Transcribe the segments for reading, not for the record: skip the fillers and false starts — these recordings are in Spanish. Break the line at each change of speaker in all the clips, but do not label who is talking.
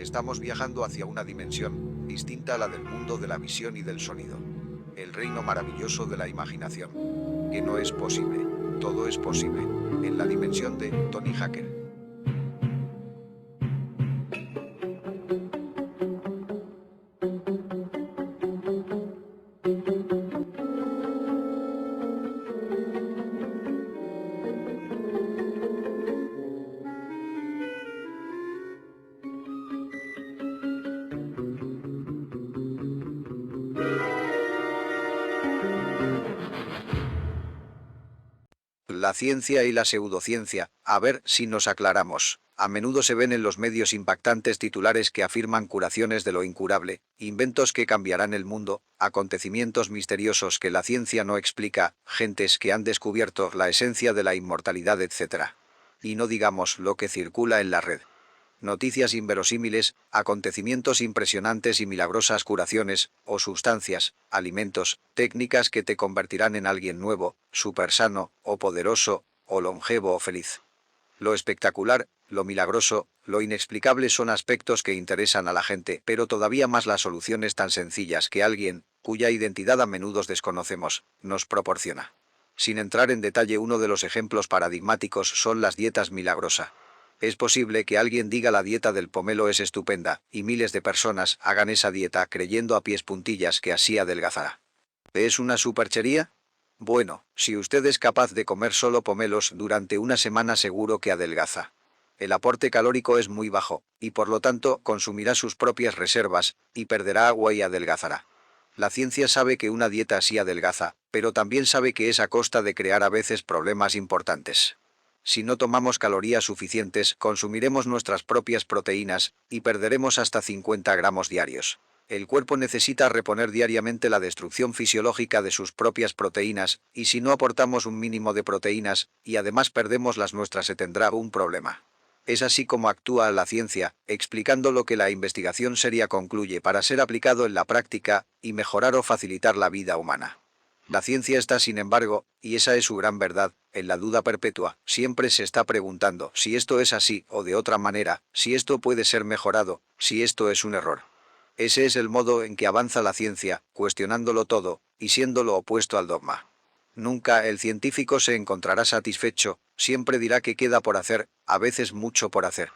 Estamos viajando hacia una dimensión distinta a la del mundo de la visión y del sonido. El reino maravilloso de la imaginación. Que no es posible. Todo es posible. En la dimensión de Tony Hacker. La ciencia y la pseudociencia, a ver si nos aclaramos. A menudo se ven en los medios impactantes titulares que afirman curaciones de lo incurable, inventos que cambiarán el mundo, acontecimientos misteriosos que la ciencia no explica, gentes que han descubierto la esencia de la inmortalidad, etc. Y no digamos lo que circula en la red. Noticias inverosímiles, acontecimientos impresionantes y milagrosas curaciones, o sustancias, alimentos, técnicas que te convertirán en alguien nuevo, súper sano, o poderoso, o longevo o feliz. Lo espectacular, lo milagroso, lo inexplicable son aspectos que interesan a la gente, pero todavía más las soluciones tan sencillas que alguien, cuya identidad a menudo desconocemos, nos proporciona. Sin entrar en detalle, uno de los ejemplos paradigmáticos son las dietas milagrosas. Es posible que alguien diga la dieta del pomelo es estupenda, y miles de personas hagan esa dieta creyendo a pies puntillas que así adelgazará. ¿Es una superchería? Bueno, si usted es capaz de comer solo pomelos durante una semana, seguro que adelgaza. El aporte calórico es muy bajo, y por lo tanto consumirá sus propias reservas, y perderá agua y adelgazará. La ciencia sabe que una dieta así adelgaza, pero también sabe que es a costa de crear a veces problemas importantes. Si no tomamos calorías suficientes, consumiremos nuestras propias proteínas, y perderemos hasta 50 gramos diarios. El cuerpo necesita reponer diariamente la destrucción fisiológica de sus propias proteínas, y si no aportamos un mínimo de proteínas, y además perdemos las nuestras, se tendrá un problema. Es así como actúa la ciencia, explicando lo que la investigación seria concluye para ser aplicado en la práctica, y mejorar o facilitar la vida humana. La ciencia está, sin embargo, y esa es su gran verdad, en la duda perpetua. Siempre se está preguntando si esto es así o de otra manera, si esto puede ser mejorado, si esto es un error. Ese es el modo en que avanza la ciencia, cuestionándolo todo, y siendo lo opuesto al dogma. Nunca el científico se encontrará satisfecho, siempre dirá que queda por hacer, a veces mucho por hacer.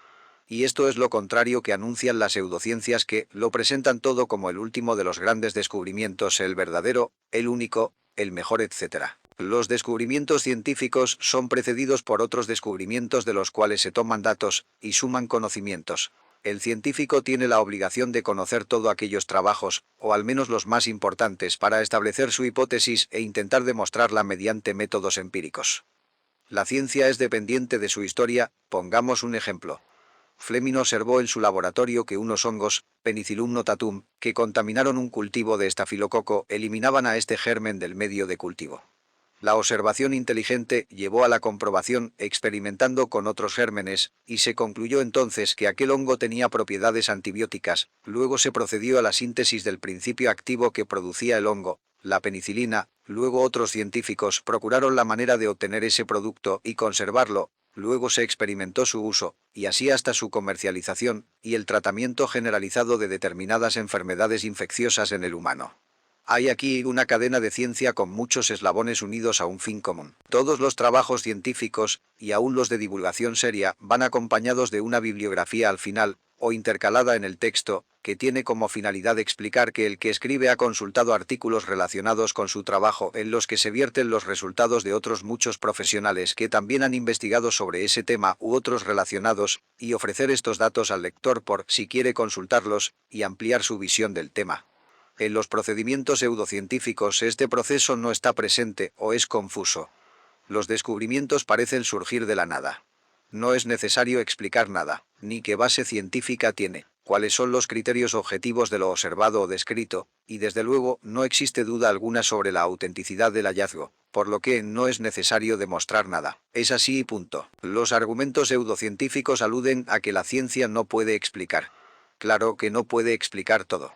Y esto es lo contrario que anuncian las pseudociencias, que lo presentan todo como el último de los grandes descubrimientos, el verdadero, el único, el mejor, etc. Los descubrimientos científicos son precedidos por otros descubrimientos de los cuales se toman datos y suman conocimientos. El científico tiene la obligación de conocer todos aquellos trabajos, o al menos los más importantes, para establecer su hipótesis e intentar demostrarla mediante métodos empíricos. La ciencia es dependiente de su historia. Pongamos un ejemplo. Fleming observó en su laboratorio que unos hongos, Penicillium notatum, que contaminaron un cultivo de estafilococo, eliminaban a este germen del medio de cultivo. La observación inteligente llevó a la comprobación, experimentando con otros gérmenes, y se concluyó entonces que aquel hongo tenía propiedades antibióticas. Luego se procedió a la síntesis del principio activo que producía el hongo, la penicilina. Luego otros científicos procuraron la manera de obtener ese producto y conservarlo. Luego se experimentó su uso, y así hasta su comercialización, y el tratamiento generalizado de determinadas enfermedades infecciosas en el humano. Hay aquí una cadena de ciencia con muchos eslabones unidos a un fin común. Todos los trabajos científicos, y aún los de divulgación seria, van acompañados de una bibliografía al final, o intercalada en el texto, que tiene como finalidad explicar que el que escribe ha consultado artículos relacionados con su trabajo, en los que se vierten los resultados de otros muchos profesionales que también han investigado sobre ese tema u otros relacionados, y ofrecer estos datos al lector por si quiere consultarlos y ampliar su visión del tema. En los procedimientos pseudocientíficos este proceso no está presente o es confuso. Los descubrimientos parecen surgir de la nada. No es necesario explicar nada, ni qué base científica tiene, cuáles son los criterios objetivos de lo observado o descrito, y desde luego no existe duda alguna sobre la autenticidad del hallazgo, por lo que no es necesario demostrar nada. Es así y punto. Los argumentos pseudocientíficos aluden a que la ciencia no puede explicar. Claro que no puede explicar todo.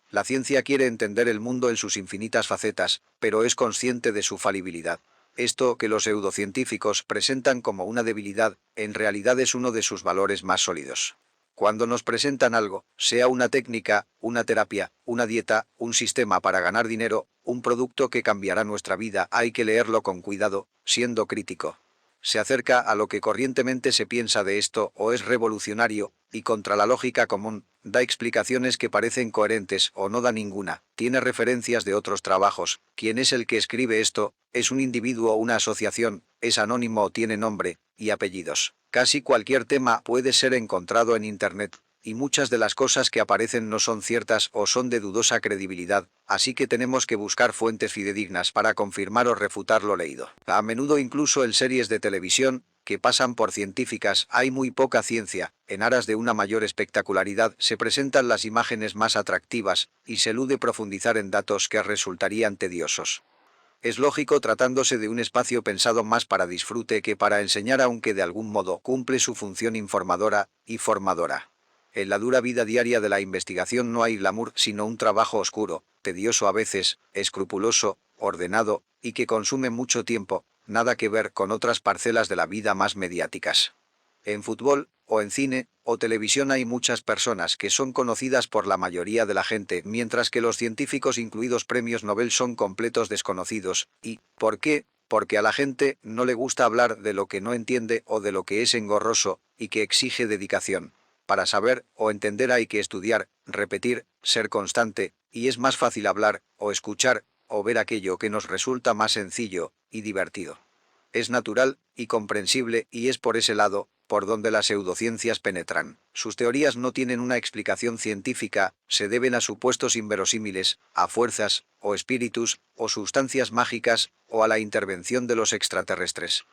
La ciencia quiere entender el mundo en sus infinitas facetas, pero es consciente de su falibilidad. Esto que los pseudocientíficos presentan como una debilidad, en realidad es uno de sus valores más sólidos. Cuando nos presentan algo, sea una técnica, una terapia, una dieta, un sistema para ganar dinero, un producto que cambiará nuestra vida, hay que leerlo con cuidado, siendo crítico. Se acerca a lo que corrientemente se piensa de esto o es revolucionario, y contra la lógica común, da explicaciones que parecen coherentes o no da ninguna, tiene referencias de otros trabajos. ¿Quién es el que escribe esto? ¿Es un individuo o una asociación? ¿Es anónimo o tiene nombre y apellidos? Casi cualquier tema puede ser encontrado en Internet, y muchas de las cosas que aparecen no son ciertas o son de dudosa credibilidad, así que tenemos que buscar fuentes fidedignas para confirmar o refutar lo leído. A menudo incluso en series de televisión, que pasan por científicas, hay muy poca ciencia. En aras de una mayor espectacularidad se presentan las imágenes más atractivas, y se elude profundizar en datos que resultarían tediosos. Es lógico tratándose de un espacio pensado más para disfrute que para enseñar, aunque de algún modo cumple su función informadora y formadora. En la dura vida diaria de la investigación no hay glamour, sino un trabajo oscuro, tedioso a veces, escrupuloso, ordenado, y que consume mucho tiempo, nada que ver con otras parcelas de la vida más mediáticas. En fútbol, o en cine, o televisión hay muchas personas que son conocidas por la mayoría de la gente, mientras que los científicos incluidos premios Nobel son completos desconocidos. ¿Y por qué? Porque a la gente no le gusta hablar de lo que no entiende o de lo que es engorroso, y que exige dedicación. Para saber o entender hay que estudiar, repetir, ser constante, y es más fácil hablar, o escuchar, o ver aquello que nos resulta más sencillo y divertido. Es natural y comprensible, y es por ese lado por donde las pseudociencias penetran. Sus teorías no tienen una explicación científica, se deben a supuestos inverosímiles, a fuerzas, o espíritus, o sustancias mágicas, o a la intervención de los extraterrestres.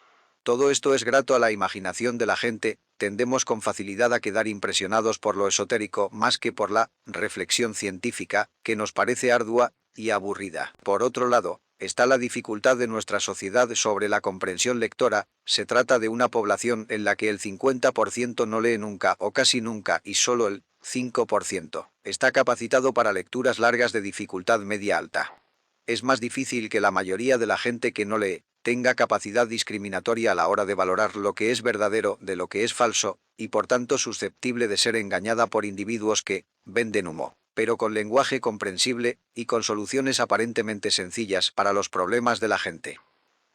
Todo esto es grato a la imaginación de la gente, tendemos con facilidad a quedar impresionados por lo esotérico más que por la reflexión científica, que nos parece ardua y aburrida. Por otro lado, está la dificultad de nuestra sociedad sobre la comprensión lectora. Se trata de una población en la que el 50% no lee nunca o casi nunca y solo el 5% está capacitado para lecturas largas de dificultad media-alta. Es más difícil que la mayoría de la gente que no lee tenga capacidad discriminatoria a la hora de valorar lo que es verdadero de lo que es falso, y por tanto susceptible de ser engañada por individuos que venden humo, pero con lenguaje comprensible y con soluciones aparentemente sencillas para los problemas de la gente.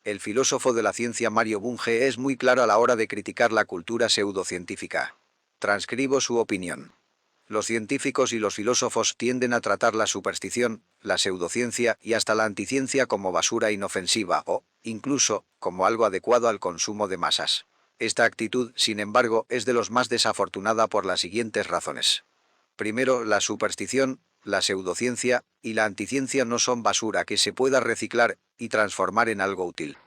El filósofo de la ciencia Mario Bunge es muy claro a la hora de criticar la cultura pseudocientífica. Transcribo su opinión. Los científicos y los filósofos tienden a tratar la superstición, la pseudociencia y hasta la anticiencia como basura inofensiva o, incluso, como algo adecuado al consumo de masas. Esta actitud, sin embargo, es de los más desafortunada por las siguientes razones. Primero, la superstición, la pseudociencia y la anticiencia no son basura que se pueda reciclar y transformar en algo útil.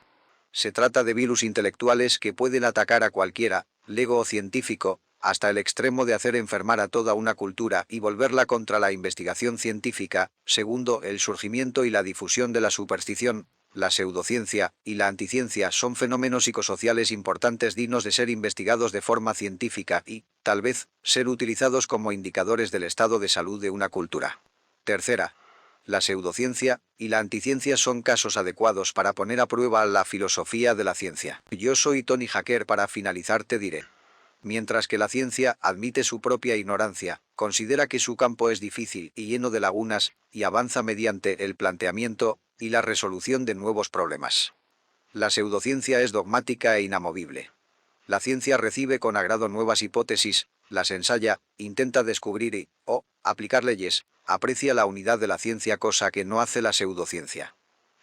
Se trata de virus intelectuales que pueden atacar a cualquiera, lego o científico, hasta el extremo de hacer enfermar a toda una cultura y volverla contra la investigación científica. Segundo, el surgimiento y la difusión de la superstición, la pseudociencia y la anticiencia son fenómenos psicosociales importantes dignos de ser investigados de forma científica y, tal vez, ser utilizados como indicadores del estado de salud de una cultura. Tercera, la pseudociencia y la anticiencia son casos adecuados para poner a prueba la filosofía de la ciencia. Yo soy Tony Hacker. Para finalizar te diré. Mientras que la ciencia admite su propia ignorancia, considera que su campo es difícil y lleno de lagunas, y avanza mediante el planteamiento y la resolución de nuevos problemas. La pseudociencia es dogmática e inamovible. La ciencia recibe con agrado nuevas hipótesis, las ensaya, intenta descubrir y, o aplicar leyes, aprecia la unidad de la ciencia, cosa que no hace la pseudociencia.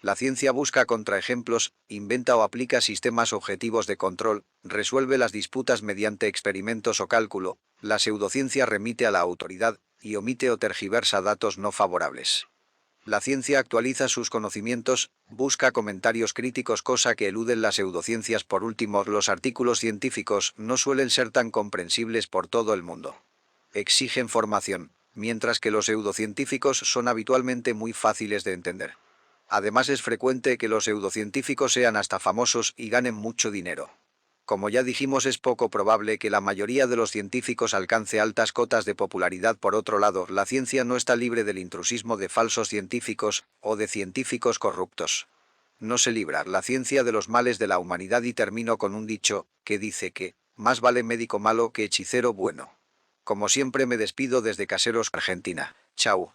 La ciencia busca contraejemplos, inventa o aplica sistemas objetivos de control, resuelve las disputas mediante experimentos o cálculo. La pseudociencia remite a la autoridad y omite o tergiversa datos no favorables. La ciencia actualiza sus conocimientos, busca comentarios críticos, cosa que eluden las pseudociencias. Por último, los artículos científicos no suelen ser tan comprensibles por todo el mundo. Exigen formación, mientras que los pseudocientíficos son habitualmente muy fáciles de entender. Además, es frecuente que los pseudocientíficos sean hasta famosos y ganen mucho dinero. Como ya dijimos, es poco probable que la mayoría de los científicos alcance altas cotas de popularidad. Por otro lado, la ciencia no está libre del intrusismo de falsos científicos o de científicos corruptos. No se libra la ciencia de los males de la humanidad, y termino con un dicho que dice que más vale médico malo que hechicero bueno. Como siempre me despido desde Caseros, Argentina. Chau.